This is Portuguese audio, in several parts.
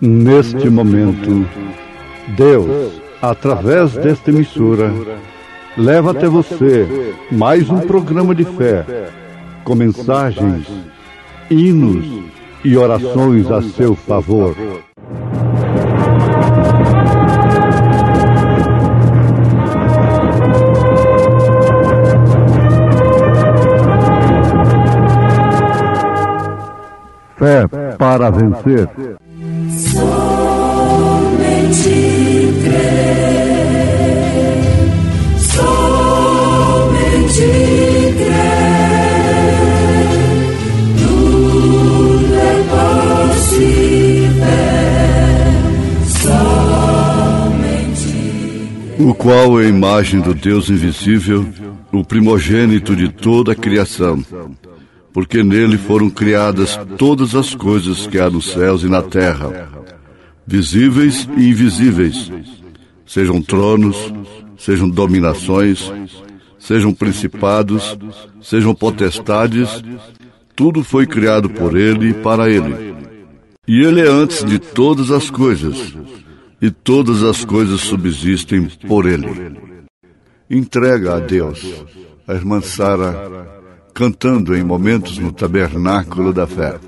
Neste momento, Deus, através desta emissora, leva até você mais um programa de fé, com mensagens, hinos e orações a seu favor. Fé para vencer. Somente crer, somente crer, tudo é possível, somente crer. O qual é a imagem do Deus invisível, o primogênito de toda a criação, porque nele foram criadas todas as coisas que há nos céus e na terra, visíveis e invisíveis, sejam tronos, sejam dominações, sejam principados, sejam potestades, tudo foi criado por ele e para ele. E ele é antes de todas as coisas, e todas as coisas subsistem por ele. Entrega a Deus a irmã Sara, cantando em momentos no tabernáculo da fé.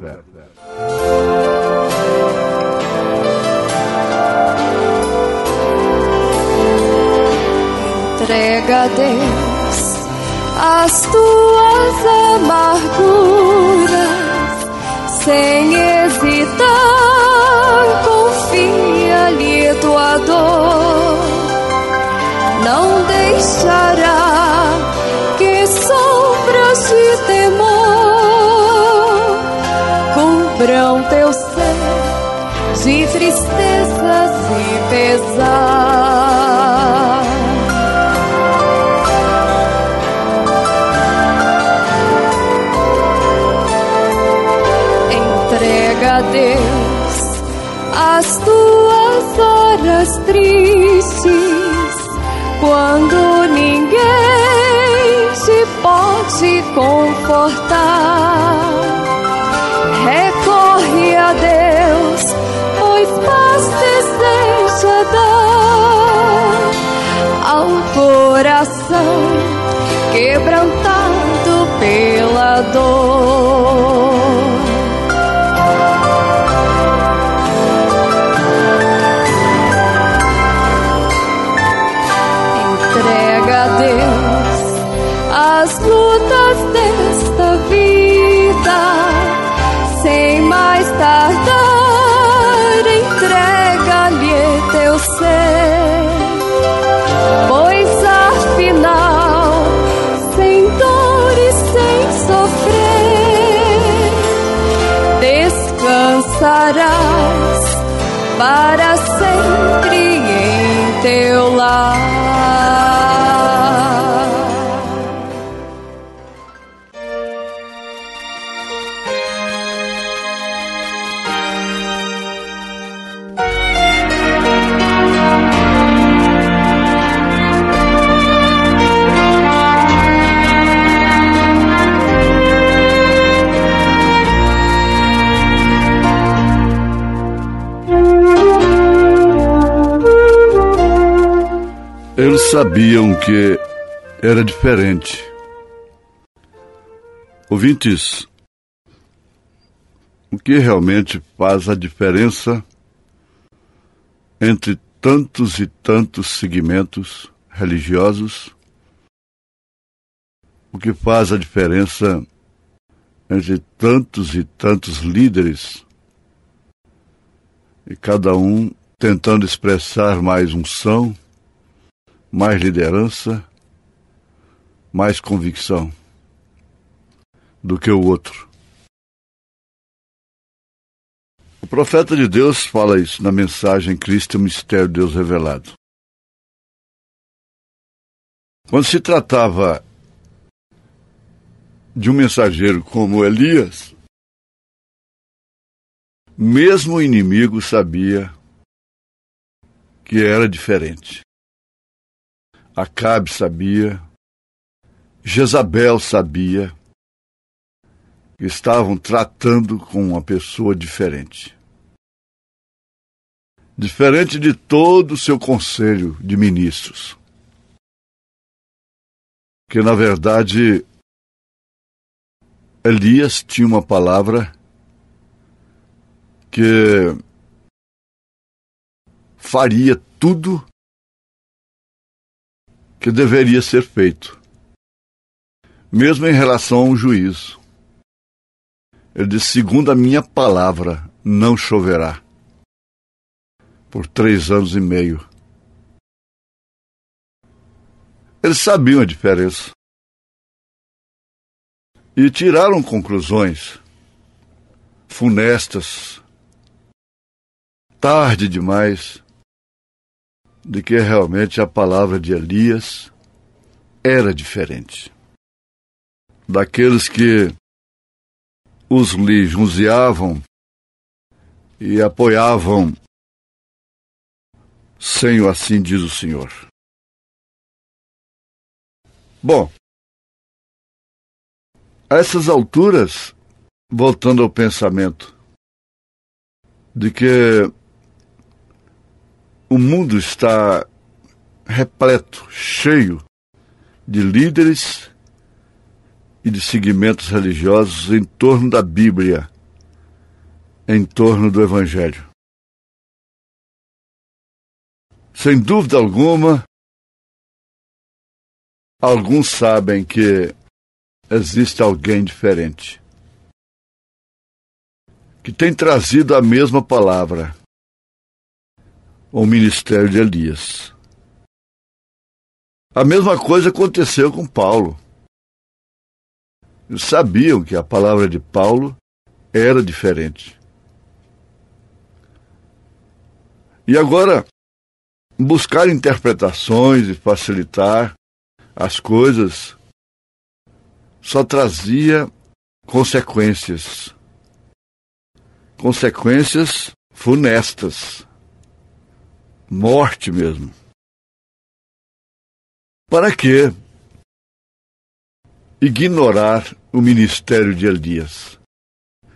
Entrega a Deus as tuas amarguras, sem hesitar, confia-lhe tua dor, não deixará que sombras de temor cubram teu ser de tristezas e pesar. Entrega a Deus as tuas horas tristes, quando ninguém te pode confortar. Recorre a Deus, pois paz deseja dar ao coração quebrantado pela dor. Entrega a Deus as lutas desta vida, sem mais tardar, entrega-lhe teu ser, pois afinal, sem dor e sem sofrer, descansarás para sempre em teu lar. Eles sabiam que era diferente. Ouvintes, o que realmente faz a diferença entre tantos e tantos segmentos religiosos? O que faz a diferença entre tantos e tantos líderes, e cada um tentando expressar mais unção, mais liderança, mais convicção do que o outro? O profeta de Deus fala isso na mensagem Cristo, o mistério de Deus revelado. Quando se tratava de um mensageiro como Elias, mesmo o inimigo sabia que era diferente. Acabe sabia, Jezabel sabia que estavam tratando com uma pessoa diferente. diferente de todo o seu conselho de ministros, que na verdade Elias tinha uma palavra que faria tudo que deveria ser feito, mesmo em relação ao juízo. Ele disse: segundo a minha palavra, não choverá por 3 anos e meio. Eles sabiam a diferença e tiraram conclusões funestas, tarde demais, de que realmente a palavra de Elias era diferente. Daqueles que os lisonjeavam e apoiavam sem o assim diz o Senhor. Bom, a essas alturas, voltando ao pensamento de que o mundo está repleto, cheio de líderes e de segmentos religiosos em torno da Bíblia, em torno do Evangelho. Sem dúvida alguma, alguns sabem que existe alguém diferente, que tem trazido a mesma palavra, o ministério de Elias. A mesma coisa aconteceu com Paulo. Eles sabiam que a palavra de Paulo era diferente. E agora, buscar interpretações e facilitar as coisas só trazia consequências. Consequências funestas. Morte mesmo. Para quê? Ignorar o ministério de Elias.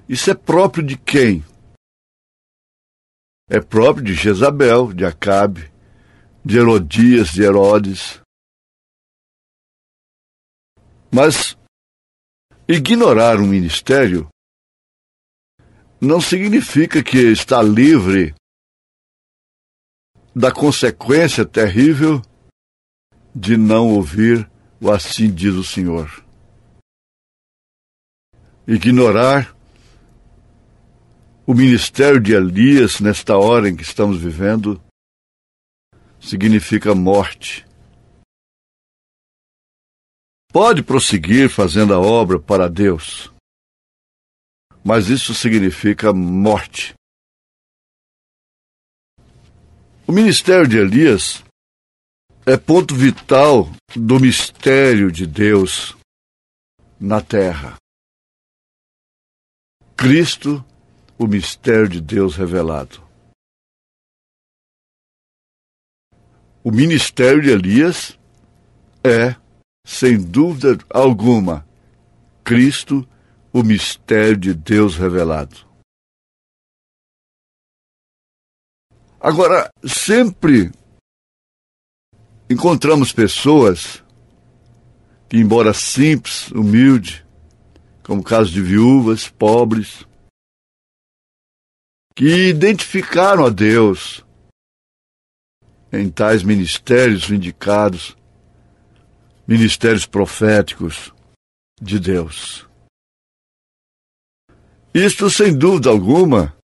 Isso é próprio de quem? É próprio de Jezabel, de Acabe, de Herodias, de Herodes. Mas ignorar um ministério não significa que está livre da consequência terrível de não ouvir o assim diz o Senhor. Ignorar o ministério de Elias nesta hora em que estamos vivendo significa morte. Pode prosseguir fazendo a obra para Deus, mas isso significa morte. O ministério de Elias é ponto vital do mistério de Deus na terra. Cristo, o mistério de Deus revelado. O ministério de Elias é, sem dúvida alguma, Cristo, o mistério de Deus revelado. Agora, sempre encontramos pessoas que, embora simples, humildes, como o caso de viúvas, pobres, que identificaram a Deus em tais ministérios vindicados, ministérios proféticos de Deus. Isto, sem dúvida alguma,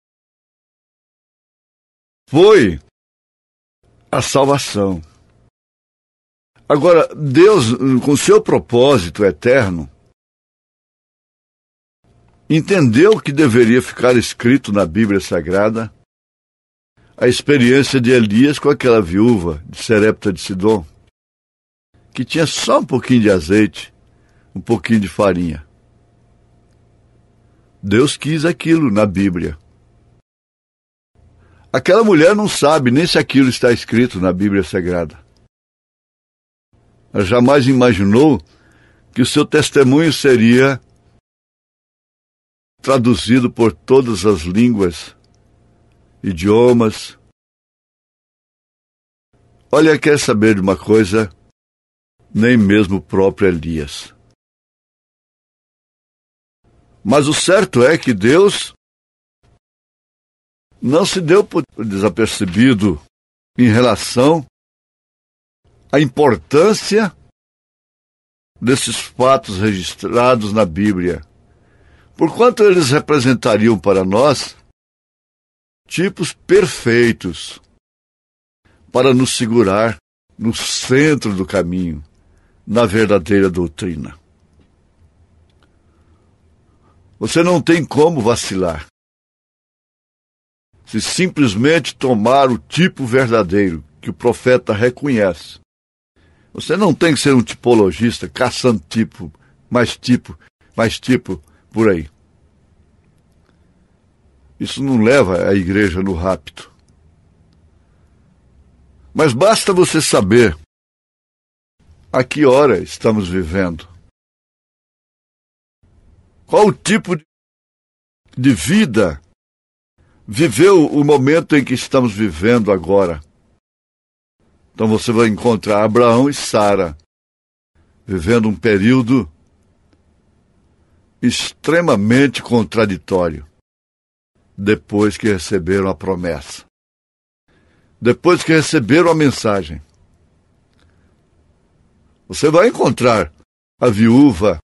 foi a salvação. Agora, Deus, com seu propósito eterno, entendeu que deveria ficar escrito na Bíblia Sagrada a experiência de Elias com aquela viúva de Serepta de Sidom, que tinha só um pouquinho de azeite, um pouquinho de farinha. Deus quis aquilo na Bíblia. Aquela mulher não sabe nem se aquilo está escrito na Bíblia Sagrada. Ela jamais imaginou que o seu testemunho seria traduzido por todas as línguas, idiomas Olha, quer saber de uma coisa? Nem mesmo o próprio Elias. Mas o certo é que Deus não se deu por desapercebido em relação à importância desses fatos registrados na Bíblia, porquanto eles representariam para nós tipos perfeitos para nos segurar no centro do caminho, na verdadeira doutrina. Você não tem como vacilar se simplesmente tomar o tipo verdadeiro que o profeta reconhece. Você não tem que ser um tipologista caçando tipo, mais tipo, por aí. Isso não leva a igreja no rapto. Mas basta você saber a que hora estamos vivendo. Qual o tipo de vida viveu o momento em que estamos vivendo agora. Então você vai encontrar Abraão e Sara vivendo um período extremamente contraditório depois que receberam a promessa. Depois que receberam a mensagem. Você vai encontrar a viúva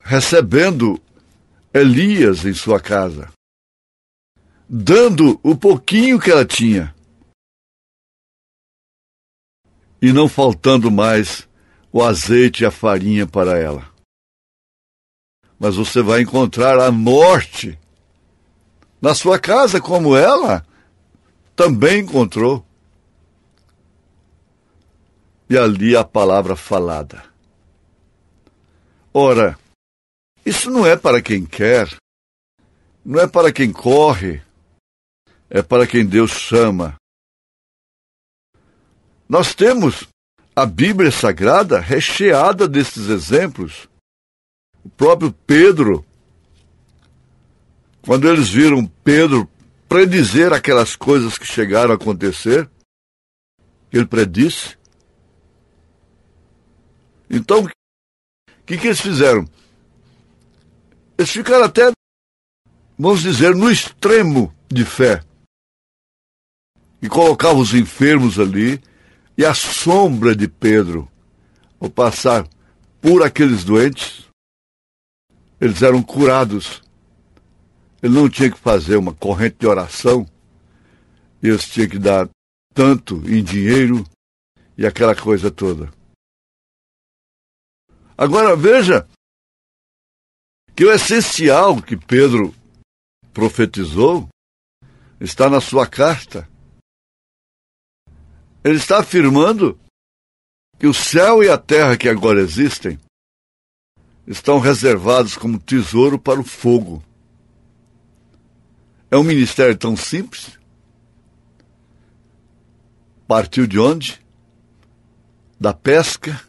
recebendo Elias em sua casa, dando o pouquinho que ela tinha e não faltando mais o azeite e a farinha para ela. Mas você vai encontrar a morte na sua casa, como ela também encontrou. E ali a palavra falada. Ora, isso não é para quem quer, não é para quem corre, é para quem Deus chama. Nós temos a Bíblia Sagrada recheada desses exemplos. O próprio Pedro, quando eles viram Pedro predizer aquelas coisas que chegaram a acontecer, ele predisse. Então, o que eles fizeram? Eles ficaram até, vamos dizer, no extremo de fé. E colocavam os enfermos ali, e a sombra de Pedro, ao passar por aqueles doentes, eles eram curados. Ele não tinha que fazer uma corrente de oração, eles tinham que dar tanto em dinheiro e aquela coisa toda. Agora veja que o essencial que Pedro profetizou está na sua carta. Ele está afirmando que o céu e a terra que agora existem estão reservados como tesouro para o fogo. É um ministério tão simples. Partiu de onde? Da pesca,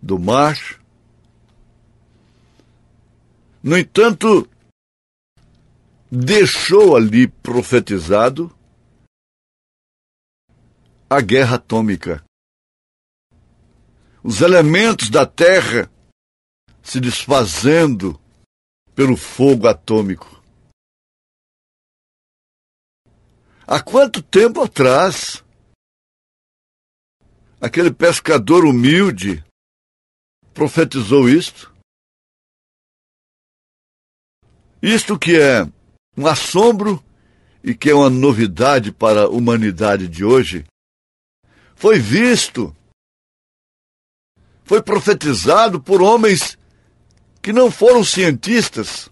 do mar. No entanto, deixou ali profetizado a guerra atômica. Os elementos da Terra se desfazendo pelo fogo atômico. Há quanto tempo atrás aquele pescador humilde profetizou isto? Isto que é um assombro e que é uma novidade para a humanidade de hoje, foi visto, foi profetizado por homens que não foram cientistas,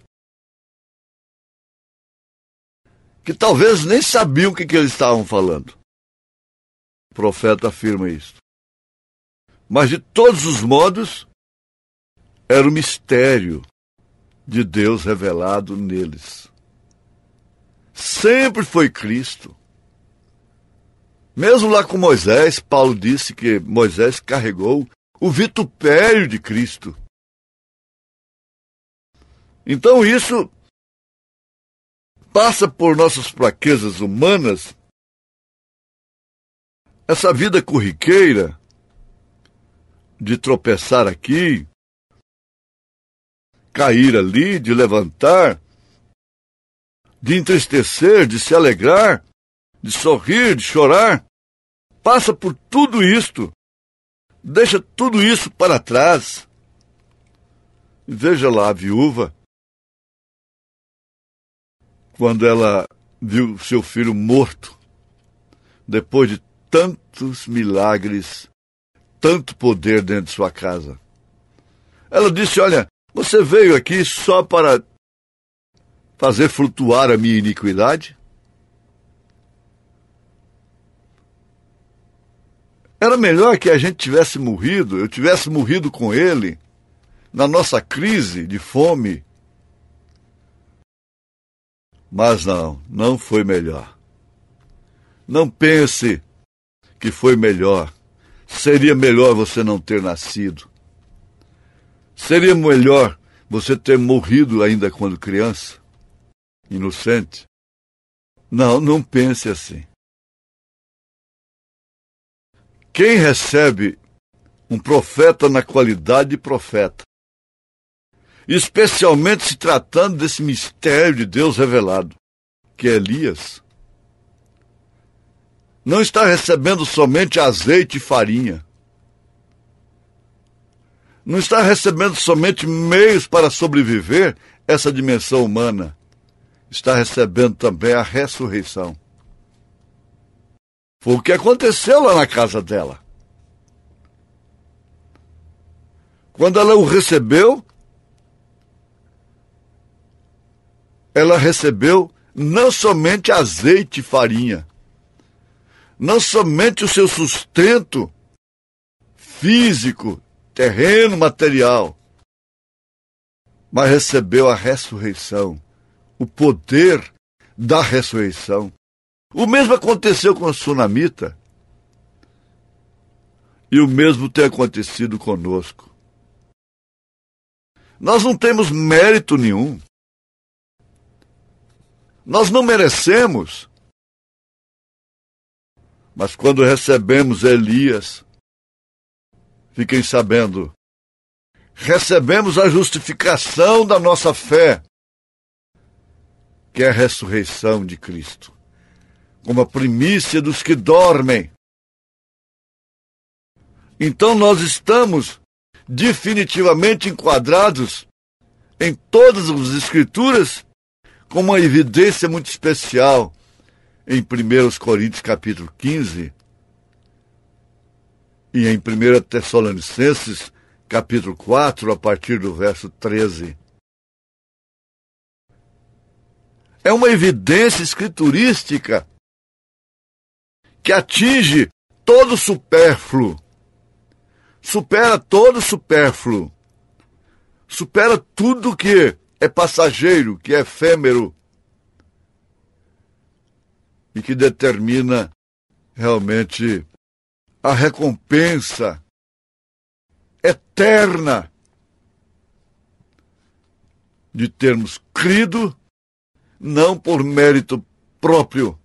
que talvez nem sabiam o que eles estavam falando. O profeta afirma isso. Mas de todos os modos, era o mistério de Deus revelado neles. Sempre foi Cristo. Mesmo lá com Moisés, Paulo disse que Moisés carregou o vitupério de Cristo. Então isso passa por nossas fraquezas humanas essa vida corriqueira de tropeçar aqui, cair ali, de levantar, de entristecer, de se alegrar, de sorrir, de chorar, passa por tudo isto, deixa tudo isso para trás. E veja lá a viúva, quando ela viu seu filho morto, depois de tantos milagres, tanto poder dentro de sua casa. Ela disse, olha, você veio aqui só para fazer flutuar a minha iniquidade? Era melhor que a gente tivesse morrido, eu tivesse morrido com ele, na nossa crise de fome. Mas não foi melhor. Não pense que foi melhor. Seria melhor você não ter nascido. Seria melhor você ter morrido ainda quando criança, inocente. Não pense assim. Quem recebe um profeta na qualidade de profeta, especialmente se tratando desse mistério de Deus revelado, que é Elias, não está recebendo somente azeite e farinha, não está recebendo somente meios para sobreviver essa dimensão humana, está recebendo também a ressurreição. Foi o que aconteceu lá na casa dela. Quando ela o recebeu, ela recebeu não somente azeite e farinha, não somente o seu sustento físico, terreno, material, mas recebeu a ressurreição, o poder da ressurreição. O mesmo aconteceu com a sunamita, e o mesmo tem acontecido conosco. Nós não temos mérito nenhum. Nós não merecemos. Mas quando recebemos Elias, fiquem sabendo, recebemos a justificação da nossa fé, que é a ressurreição de Cristo, como a primícia dos que dormem. Então nós estamos definitivamente enquadrados em todas as Escrituras com uma evidência muito especial em 1 Coríntios capítulo 15 e em 1 Tessalonicenses capítulo 4, a partir do verso 13. É uma evidência escriturística que atinge todo supérfluo, supera todo supérfluo, supera tudo que é passageiro, que é efêmero e que determina realmente a recompensa eterna de termos crido, não por mérito próprio.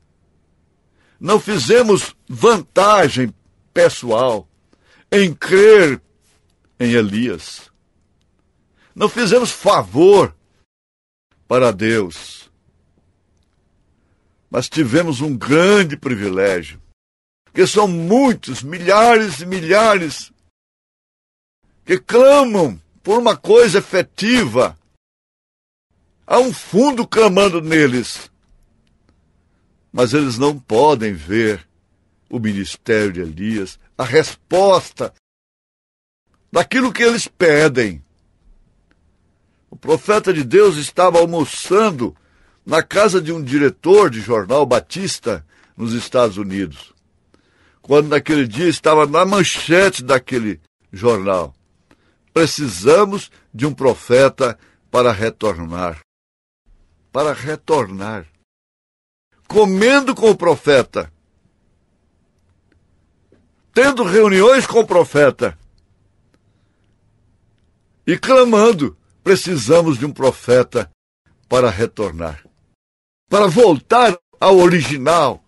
Não fizemos vantagem pessoal em crer em Elias. Não fizemos favor para Deus. Mas tivemos um grande privilégio, porque são muitos, milhares e milhares, que clamam por uma coisa efetiva. Há um fundo clamando neles, mas eles não podem ver o ministério de Elias, a resposta daquilo que eles pedem. O profeta de Deus estava almoçando na casa de um diretor de jornal Batista, nos Estados Unidos, quando naquele dia estava na manchete daquele jornal: precisamos de um profeta para retornar. Para retornar. Comendo com o profeta, tendo reuniões com o profeta e clamando: precisamos de um profeta para retornar, para voltar ao original.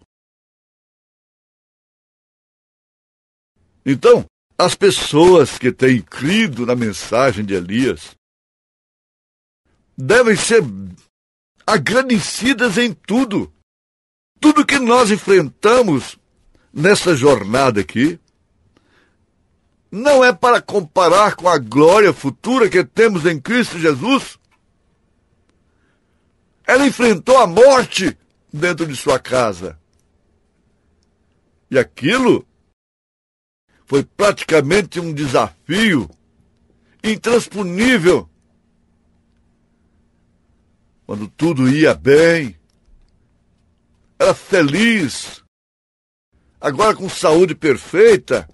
Então, as pessoas que têm crido na mensagem de Elias devem ser agradecidas em tudo. Tudo que nós enfrentamos nessa jornada aqui não é para comparar com a glória futura que temos em Cristo Jesus. Ela enfrentou a morte dentro de sua casa. E aquilo foi praticamente um desafio intransponível. Quando tudo ia bem, era feliz, agora com saúde perfeita.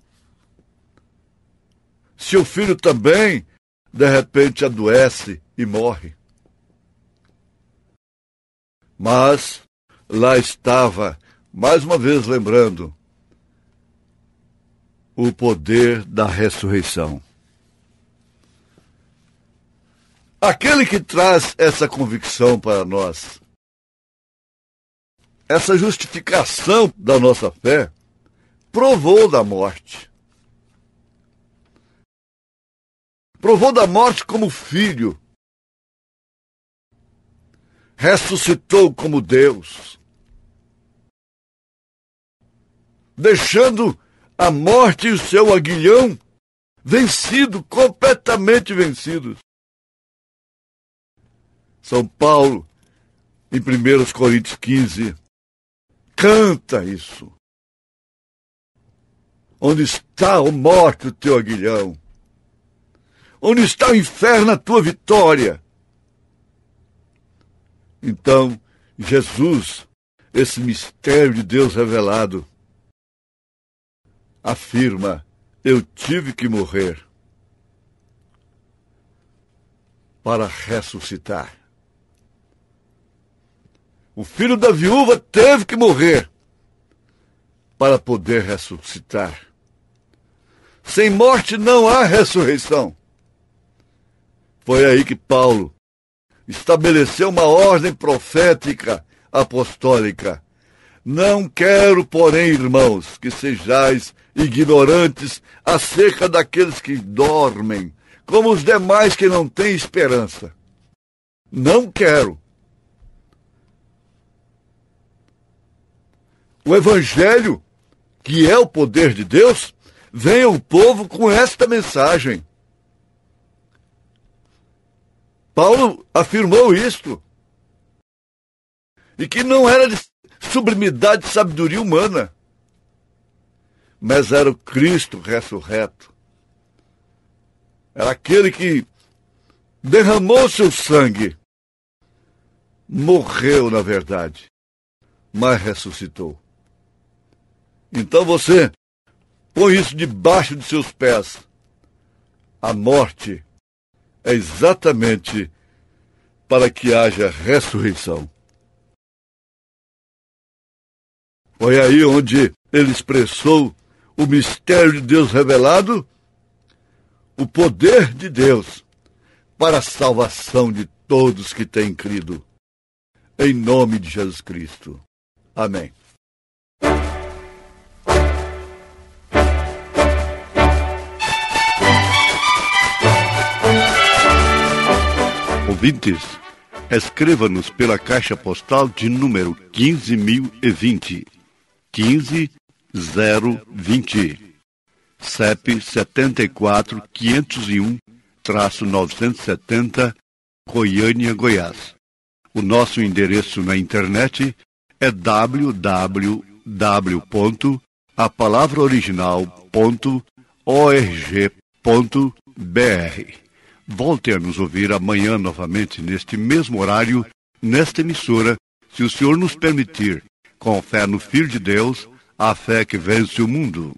Seu filho também, de repente, adoece e morre. Mas lá estava, mais uma vez lembrando, o poder da ressurreição. Aquele que traz essa convicção para nós, essa justificação da nossa fé, provou da morte. Provou da morte como filho. Ressuscitou como Deus. Deixando a morte e o seu aguilhão vencido, completamente vencidos. São Paulo, em 1 Coríntios 15, canta isso. Onde está, ó morte, o teu aguilhão? Onde está o inferno, a tua vitória? Então, Jesus, esse mistério de Deus revelado, afirma: eu tive que morrer para ressuscitar. O filho da viúva teve que morrer para poder ressuscitar. Sem morte não há ressurreição. Foi aí que Paulo estabeleceu uma ordem profética apostólica. Não quero, porém, irmãos, que sejais ignorantes acerca daqueles que dormem, como os demais que não têm esperança. Não quero. O Evangelho, que é o poder de Deus, vem ao povo com esta mensagem. Paulo afirmou isto. E que não era de sublimidade e sabedoria humana, mas era o Cristo ressurreto. Era aquele que derramou seu sangue, morreu na verdade, mas ressuscitou. Então você põe isso debaixo de seus pés. A morte é exatamente para que haja ressurreição. Foi aí onde ele expressou o mistério de Deus revelado, o poder de Deus para a salvação de todos que têm crido. Em nome de Jesus Cristo. Amém. Ouvintes, escreva-nos pela caixa postal de número 15.020, 15020, CEP 74.501-970, Goiânia, Goiás. O nosso endereço na internet é www.apalavraoriginal.org.br. Volte a nos ouvir amanhã novamente neste mesmo horário, nesta emissora, se o Senhor nos permitir, com fé no Filho de Deus, a fé que vence o mundo.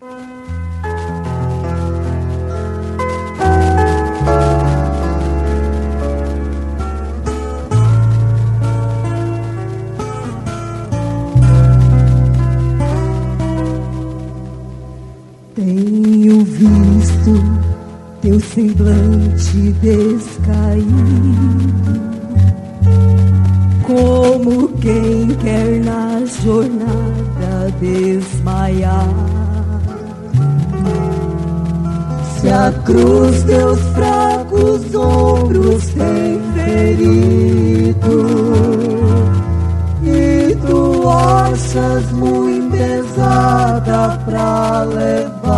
Tenho visto teu semblante descaído, como quem quer na jornada desmaiar. Se a cruz teus fracos ombros tem ferido e tu achas muito pesada pra levar,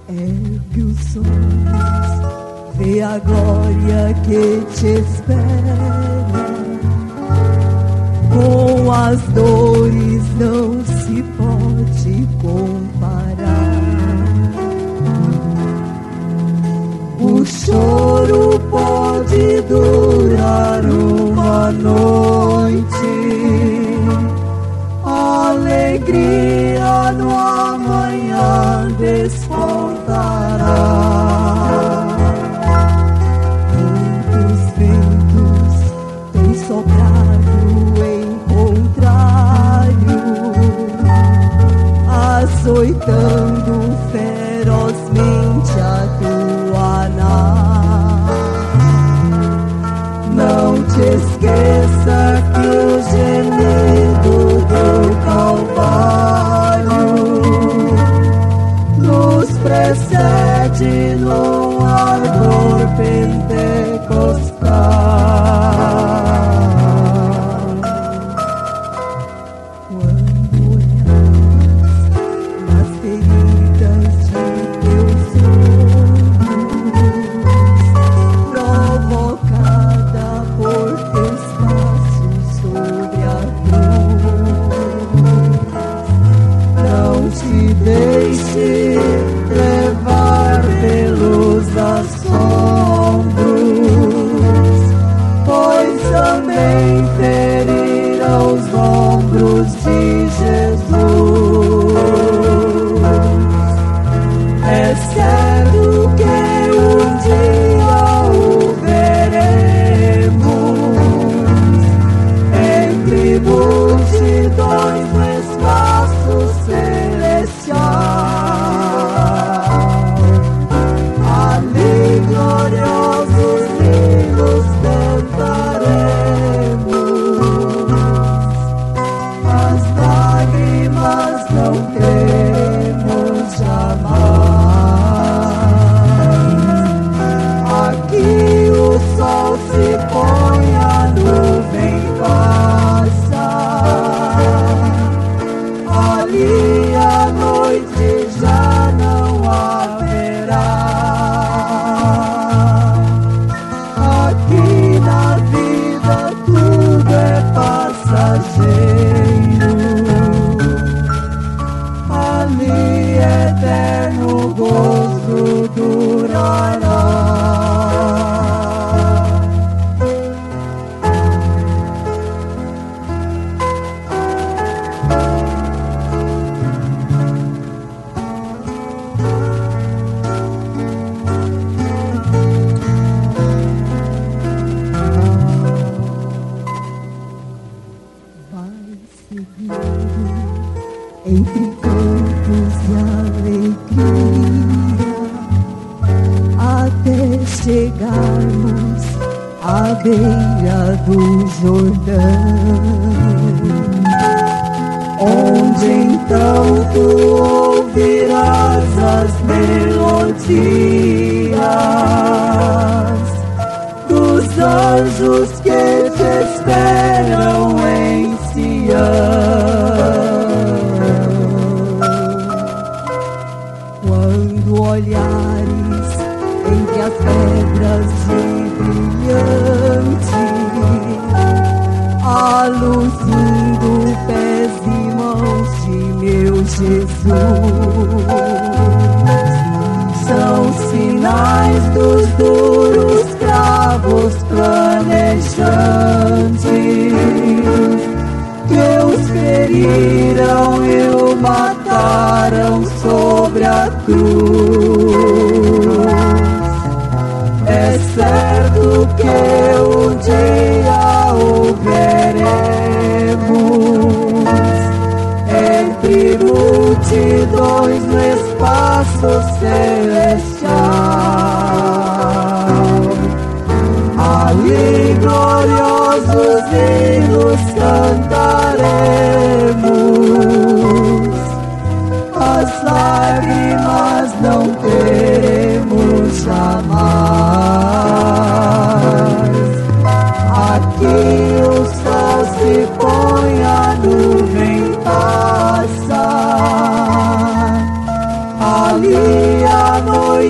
ergue os olhos, vê a glória que te espera. Com as dores não se pode comparar. O choro pode durar uma noite, a alegria no amanhã despontará. Muitos ventos têm soprado em contrário, açoitando ferozmente a tua nave. Não te esqueça que o gemido do Calvário nos precede no ardor pentecostal. Quando olhas nas feridas de teus olhos, provocada por teus passos sobre a cruz, não te deixe levar pelos assombros, pois também feriram os ombros de Jesus. É certo que um dia o veremos entre multidões no espaço celestial. Ali gloriosos hinos cantaremos, as lágrimas não teremos jamais. Aqui o sol se põe, a nuvem passa, ali a noite já não haverá. Aqui na vida tudo é passageiro, ali eterno gozo durará. Vai seguindo entre cantos de alegria, até chegarmos à beira do Jordão, onde então tu ouvirás as melodias dos anjos que te esperam em Sião. Quando olhares entre as pedras de brilhante, a luz indo pés e mãos de meu Jesus, são sinais dos duros cravos planejantes que os feriram e o mataram sobre a cruz. É certo que um dia o veremos entre multidões no espaço celestial. Ali gloriosos hinos cantaremos,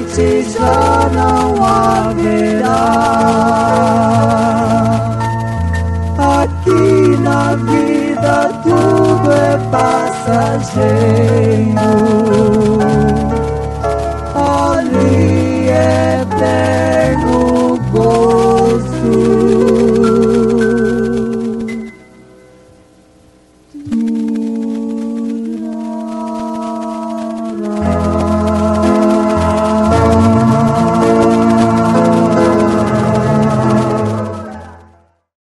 noite já não haverá. Aqui na vida tudo é passageiro, ali é eterno.